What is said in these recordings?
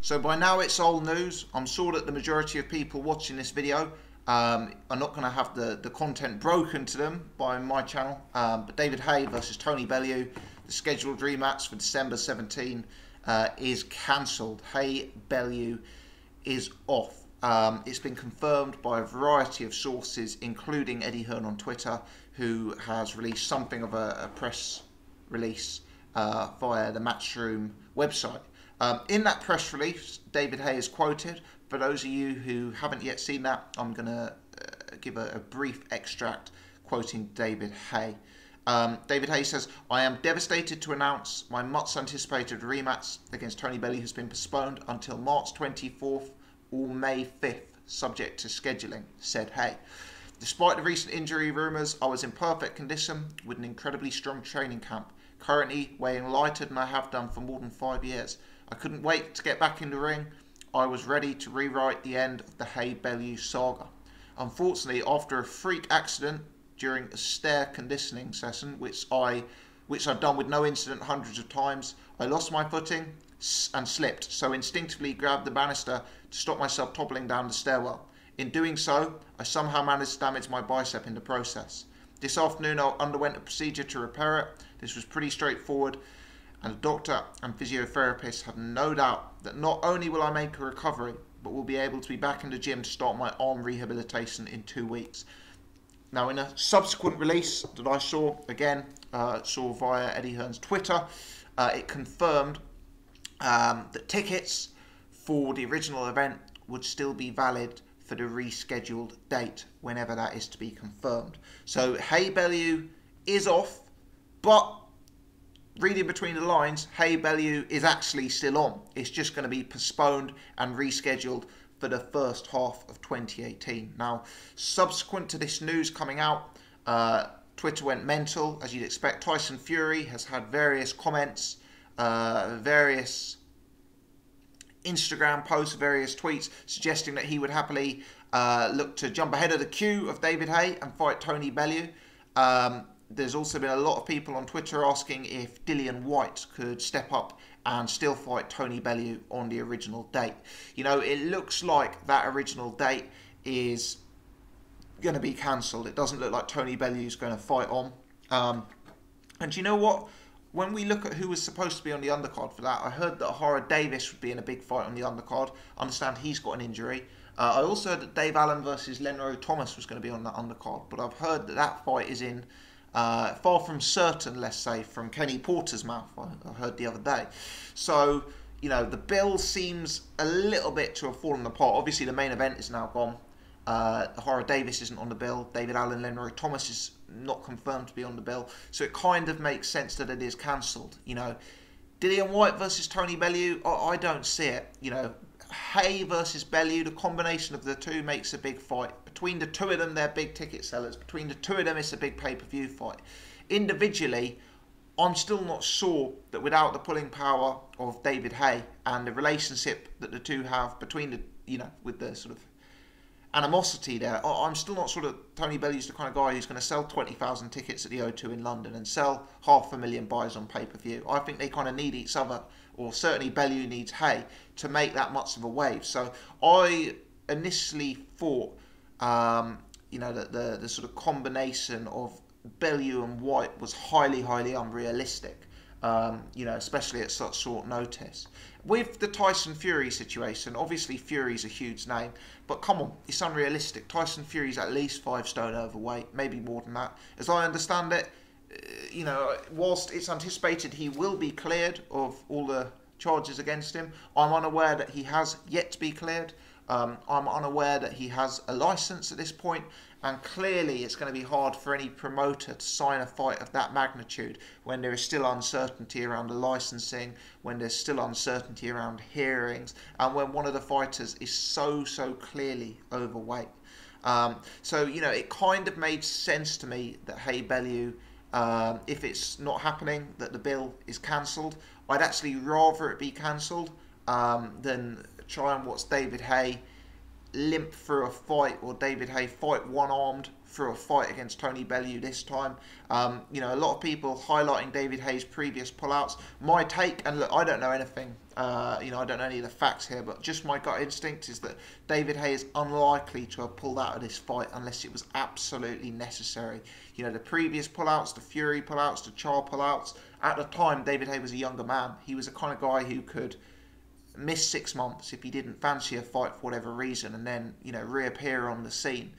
So by now it's old news. I'm sure that the majority of people watching this video are not going to have the content broken to them by my channel. But David Haye versus Tony Bellew, the scheduled rematch for December 17, is cancelled. Haye Bellew is off. It's been confirmed by a variety of sources, including Eddie Hearn on Twitter, who has released something of a press release via the Matchroom website. In that press release, David Haye is quoted. For those of you who haven't yet seen that, I'm going to give a brief extract quoting David Haye. David Haye says, "I am devastated to announce my much anticipated rematch against Tony Bellew has been postponed until March 24th or May 5th, subject to scheduling," said Haye. "Despite the recent injury rumours, I was in perfect condition with an incredibly strong training camp, currently weighing lighter than I have done for more than 5 years. I couldn't wait to get back in the ring. I was ready to rewrite the end of the Haye Bellew saga. Unfortunately, after a freak accident during a stair conditioning session, which I've done with no incident hundreds of times, I lost my footing and slipped, so instinctively grabbed the banister to stop myself toppling down the stairwell. In doing so, I somehow managed to damage my bicep in the process. This afternoon I underwent a procedure to repair it. This was pretty straightforward, and the doctor and physiotherapist have no doubt that not only will I make a recovery, but will be able to be back in the gym to start my arm rehabilitation in 2 weeks." Now, in a subsequent release that I saw, again, saw via Eddie Hearn's Twitter, it confirmed that tickets for the original event would still be valid for the rescheduled date, whenever that is to be confirmed. So Haye Bellew is off, but reading between the lines, Haye Bellew is actually still on. It's just going to be postponed and rescheduled for the first half of 2018. Now, subsequent to this news coming out, Twitter went mental, as you'd expect. Tyson Fury has had various comments, various Instagram posts, various tweets suggesting that he would happily look to jump ahead of the queue of David Haye and fight Tony Bellew. There's also been a lot of people on Twitter asking if Whyte could step up and still fight Tony Bellew on the original date. You know, it looks like that original date is going to be cancelled. It doesn't look like Tony Bellew is going to fight on. And you know what? When we look at who was supposed to be on the undercard for that, I heard that Haye Davis would be in a big fight on the undercard. I understand he's got an injury. I also heard that Dave Allen versus Lenro Thomas was going to be on that undercard, but I've heard that that fight is in far from certain, let's say, from Kenny Porter's mouth, I heard the other day. So, you know, the bill seems a little bit to have fallen apart. Obviously, the main event is now gone. Haye Davis isn't on the bill. David Allen, Lenro Thomas is not confirmed to be on the bill. So it kind of makes sense that it is cancelled. You know, Whyte versus Tony Bellew, I don't see it. You know, Haye versus Bellew, the combination of the two makes a big fight. Between the two of them, they're big ticket sellers. Between the two of them, it's a big pay-per-view fight. Individually, I'm still not sure that without the pulling power of David Haye and the relationship that the two have between the, you know, with the sort of animosity there, I'm still not sure that Tony Bellew's the kind of guy who's going to sell 20,000 tickets at the O2 in London and sell 500,000 buys on pay-per-view. I think they kind of need each other, or certainly Bellew needs Haye to make that much of a wave. So I initially thought, you know, that the sort of combination of Bellew and Whyte was highly, highly unrealistic. You know, especially at such short notice. With the Tyson Fury situation, obviously Fury's a huge name, but come on, it's unrealistic. Tyson Fury's at least 5 stone overweight, maybe more than that. As I understand it, you know, whilst it's anticipated he will be cleared of all the charges against him, I'm unaware that he has yet to be cleared. I'm unaware that he has a license at this point, and clearly it's going to be hard for any promoter to sign a fight of that magnitude when there is still uncertainty around the licensing, when there's still uncertainty around hearings, and when one of the fighters is so clearly overweight. So, you know, it kind of made sense to me that Haye Bellew, if it's not happening, that the bill is cancelled. I'd actually rather it be cancelled than try and watch David Haye limp through a fight, or David Haye fight one-armed through a fight against Tony Bellew this time. You know, a lot of people highlighting David Haye's previous pullouts. My take, and look, I don't know anything, you know, I don't know any of the facts here, but just my gut instinct is that David Haye is unlikely to have pulled out of this fight unless it was absolutely necessary. You know, the previous pullouts, the Fury pullouts, the Char pullouts, at the time, David Haye was a younger man. He was the kind of guy who could miss 6 months if he didn't fancy a fight for whatever reason, and then, you know, reappear on the scene.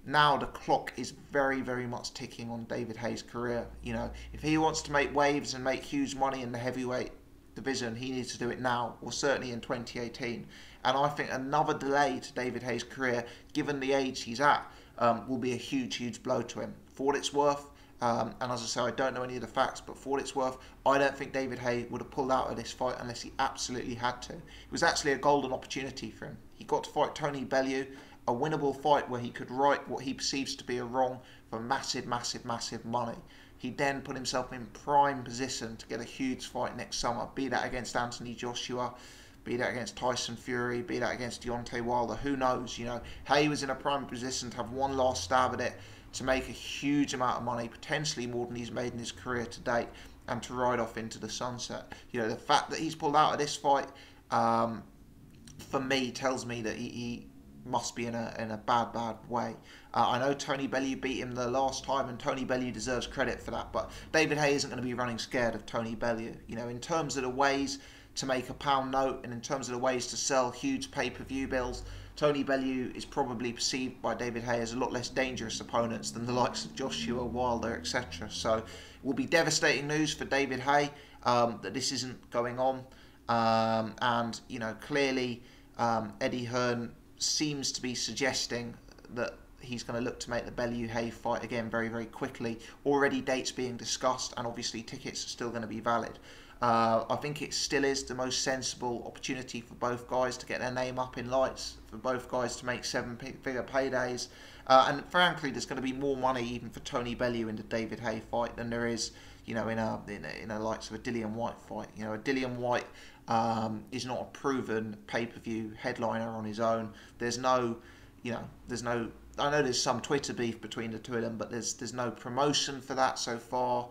Now the clock is very, very much ticking on David Haye's career. You know, if he wants to make waves and make huge money in the heavyweight division, he needs to do it now, or certainly in 2018. And I think another delay to David Haye's career, given the age he's at, will be a huge, huge blow to him. For what it's worth, and as I say, I don't know any of the facts, but for what it's worth, I don't think David Haye would have pulled out of this fight unless he absolutely had to. It was actually a golden opportunity for him. He got to fight Tony Bellew, a winnable fight where he could right what he perceives to be a wrong for massive, massive, massive money. He then put himself in prime position to get a huge fight next summer, be that against Anthony Joshua, be that against Tyson Fury, be that against Deontay Wilder, who knows, you know. Haye was in a prime position to have one last stab at it, to make a huge amount of money, potentially more than he's made in his career to date, and to ride off into the sunset. You know, the fact that he's pulled out of this fight, for me, tells me that he must be in a bad way. I know Tony Bellew beat him the last time, and Tony Bellew deserves credit for that, but David Haye isn't going to be running scared of Tony Bellew. You know, in terms of the ways to make a pound note, and in terms of the ways to sell huge pay-per-view bills, Tony Bellew is probably perceived by David Haye as a lot less dangerous opponents than the likes of Joshua, Wilder, etc. So it will be devastating news for David Haye that this isn't going on. And, you know, clearly Eddie Hearn seems to be suggesting that he's going to look to make the Bellew-Haye fight again very, very quickly. Already dates being discussed, and obviously tickets are still going to be valid. I think it still is the most sensible opportunity for both guys to get their name up in lights, for both guys to make seven-figure paydays. And frankly, there's going to be more money even for Tony Bellew in the David Haye fight than there is, you know, in a likes of a Dillian Whyte fight. You know, a Dillian Whyte is not a proven pay-per-view headliner on his own. There's no, you know, there's no. I know there's some Twitter beef between the two of them, but there's no promotion for that so far.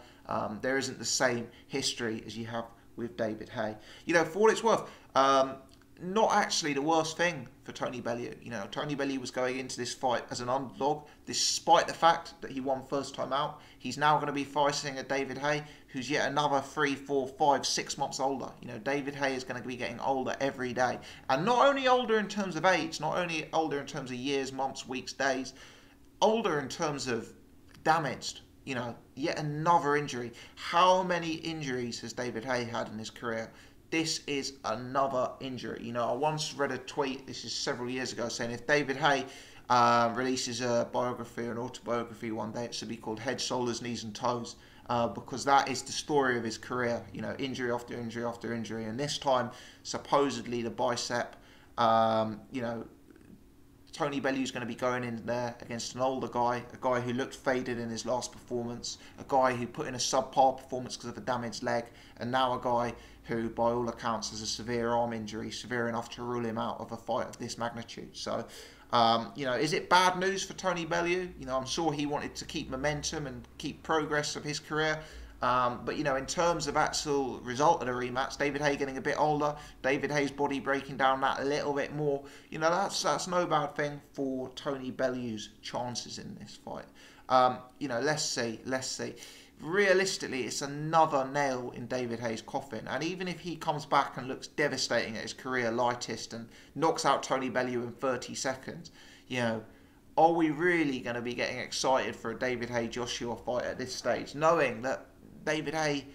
There isn't the same history as you have with David Haye. You know, for what it's worth, not actually the worst thing for Tony Bellew. You know, Tony Bellew was going into this fight as an underdog, despite the fact that he won first time out. He's now going to be fighting a David Haye who's yet another 3, 4, 5, 6 months older. You know, David Haye is going to be getting older every day. And not only older in terms of age, not only older in terms of years, months, weeks, days, older in terms of damaged. You know, yet another injury. How many injuries has David Haye had in his career? This is another injury. You know, I once read a tweet, this is several years ago, saying if David Haye releases a biography or an autobiography one day, it should be called Head, Shoulders, Knees and Toes, because that is the story of his career. You know, injury after injury after injury, and this time, supposedly the bicep. You know, Tony Bellew's going to be going in there against an older guy, a guy who looked faded in his last performance, a guy who put in a subpar performance because of a damaged leg, and now a guy who, by all accounts, has a severe arm injury, severe enough to rule him out of a fight of this magnitude. So, you know, is it bad news for Tony Bellew? You know, I'm sure he wanted to keep momentum and keep progress of his career. But, you know, in terms of actual result of the rematch, David Haye getting a bit older, David Haye's body breaking down that a little bit more, you know, that's no bad thing for Tony Bellew's chances in this fight. You know, let's see. Realistically, it's another nail in David Haye's coffin. And even if he comes back and looks devastating at his career lightest and knocks out Tony Bellew in 30 seconds, you know, are we really going to be getting excited for a David Haye-Joshua fight at this stage, knowing that David Haye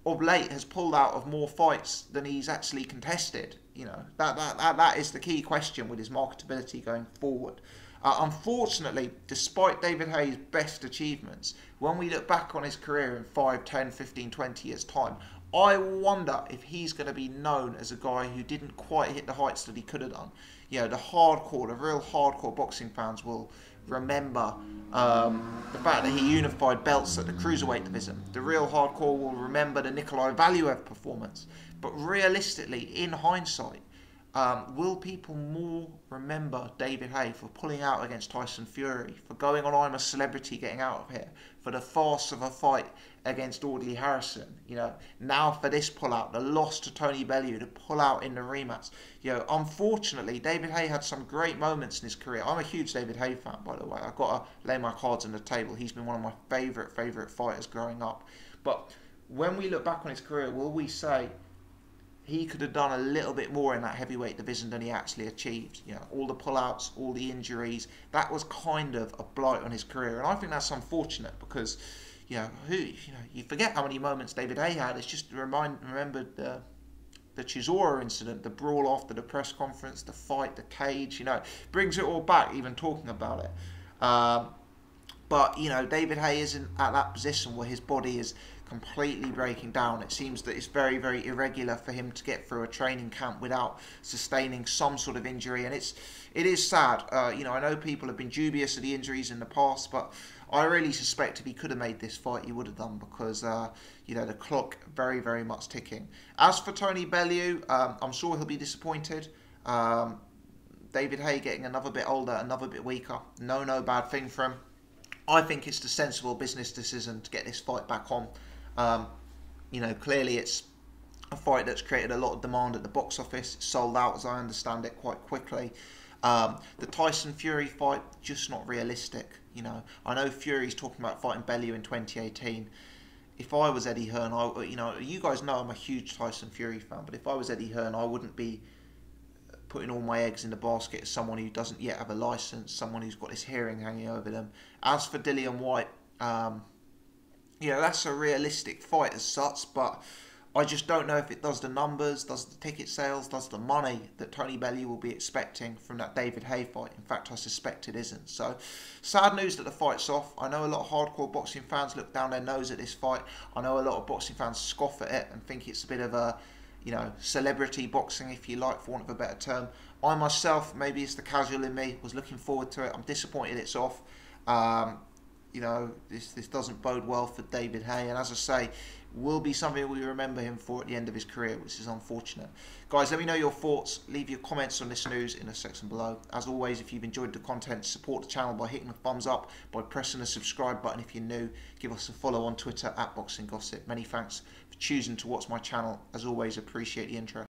of late has pulled out of more fights than he's actually contested? You know, that is the key question with his marketability going forward. Unfortunately, despite David Haye's best achievements, when we look back on his career in 5, 10, 15, 20 years' time, I wonder if he's going to be known as a guy who didn't quite hit the heights that he could have done. You know, the real hardcore boxing fans will remember the fact that he unified belts at the cruiserweight division. The real hardcore will remember the Nikolai Valuev performance. But realistically, in hindsight, will people more remember David Haye for pulling out against Tyson Fury, for going on I'm a Celebrity, getting out of here, for the farce of a fight against Audley Harrison, now for this pullout, the loss to Tony Bellew, the pullout in the rematch. Unfortunately, David Haye had some great moments in his career. I'm a huge David Haye fan, by the way. I've got to lay my cards on the table. He's been one of my favourite fighters growing up. But when we look back on his career, will we say he could have done a little bit more in that heavyweight division than he actually achieved? All the pullouts, all the injuries, that was kind of a blight on his career, and I think that's unfortunate because, you forget how many moments David Haye had. It's just remember the Chisora incident, the brawl after the press conference, the fight, the cage. Brings it all back, even talking about it. But David Haye isn't at that position where his body is completely breaking down. It seems that it's very irregular for him to get through a training camp without sustaining some sort of injury, and it is sad. I know people have been dubious of the injuries in the past, but I really suspect if he could have made this fight, he would have done, because the clock very much ticking. As for Tony Bellew, I'm sure he'll be disappointed. David Haye getting another bit older, another bit weaker. No bad thing for him. I think it's the sensible business decision to get this fight back on. Clearly it's a fight that's created a lot of demand at the box office. It's sold out, as I understand it, quite quickly. The Tyson Fury fight, just not realistic. I know Fury's talking about fighting Bellew in 2018. If I was Eddie Hearn, you guys know I'm a huge Tyson Fury fan, but if I was Eddie Hearn, I wouldn't be putting all my eggs in the basket as someone who doesn't yet have a license, someone who's got this hearing hanging over them. As for Dillian Whyte, that's a realistic fight as such, but I just don't know if it does the numbers, does the ticket sales, does the money that Tony Bellew will be expecting from that David Haye fight. In fact, I suspect it isn't. So, sad news that the fight's off. I know a lot of hardcore boxing fans look down their nose at this fight. I know a lot of boxing fans scoff at it and think it's a bit of a celebrity boxing, if you like, for want of a better term. I myself, maybe it's the casual in me, was looking forward to it. I'm disappointed it's off. This doesn't bode well for David Haye, and as I say, will be something we remember him for at the end of his career, which is unfortunate. Guys, let me know your thoughts. Leave your comments on this news in the section below. As always, if you've enjoyed the content, support the channel by hitting the thumbs up, by pressing the subscribe button. If you're new, give us a follow on Twitter @BoxingGossip. Many thanks for choosing to watch my channel. As always, appreciate the interest.